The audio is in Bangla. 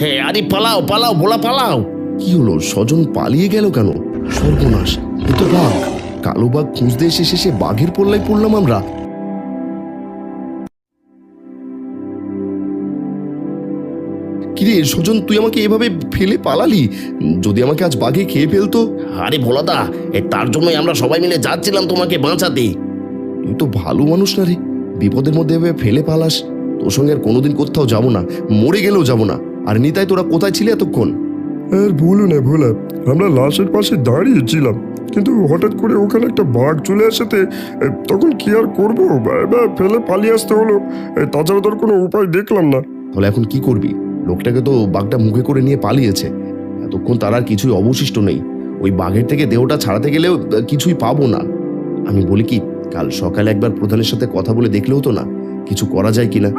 হ্যাঁ, আরে পালাও পালাও ভোলা পালাও। কি হলো, স্বজন পালিয়ে গেল কেন? সর্বনাশ, এ তো বাঘ। কালো বাঘ খুঁজতে এসে শেষে বাঘের পল্লায় পড়লাম আমরা। কিরে স্বজন, তুই আমাকে এভাবে ফেলে পালালি? যদি আমাকে আজ বাঘে খেয়ে ফেলতো। আরে ভোলাদা, তার জন্যই আমরা সবাই মিলে যাচ্ছিলাম তোমাকে বাঁচাতে। তুই তো ভালো মানুষ না রে, বিপদের মধ্যে এভাবে ফেলে পালাস। তোর সঙ্গে আর কোনোদিন কোথাও যাবো না, মরে গেলেও যাবো না। আর নিতাই, তোরা কোথায় ছিলে এতক্ষণ? আর বলো না ভোলা, আমরা লাশের পাশে দাঁড়িয়েছিলাম, কিন্তু হঠাৎ করে ওখানে একটা বাঘ চলে আসাতে তখন কি আর করবো, ফেলে পালিয়ে আসতে হলো। তাছাড়া তোর কোনো উপায় দেখলাম না। তাহলে এখন কি করবি? লোকটাকে তো বাঘটা মুখে করে নিয়ে পালিয়েছে, এতক্ষণ তার আর কিছুই অবশিষ্ট নেই। ওই বাঘের থেকে দেহটা ছাড়াতে গেলেও কিছুই পাবো না। আমি বলি কি, কাল সকালে একবার প্রধানের সাথে কথা বলে দেখলেও তো না কিছু করা যায় কিনা।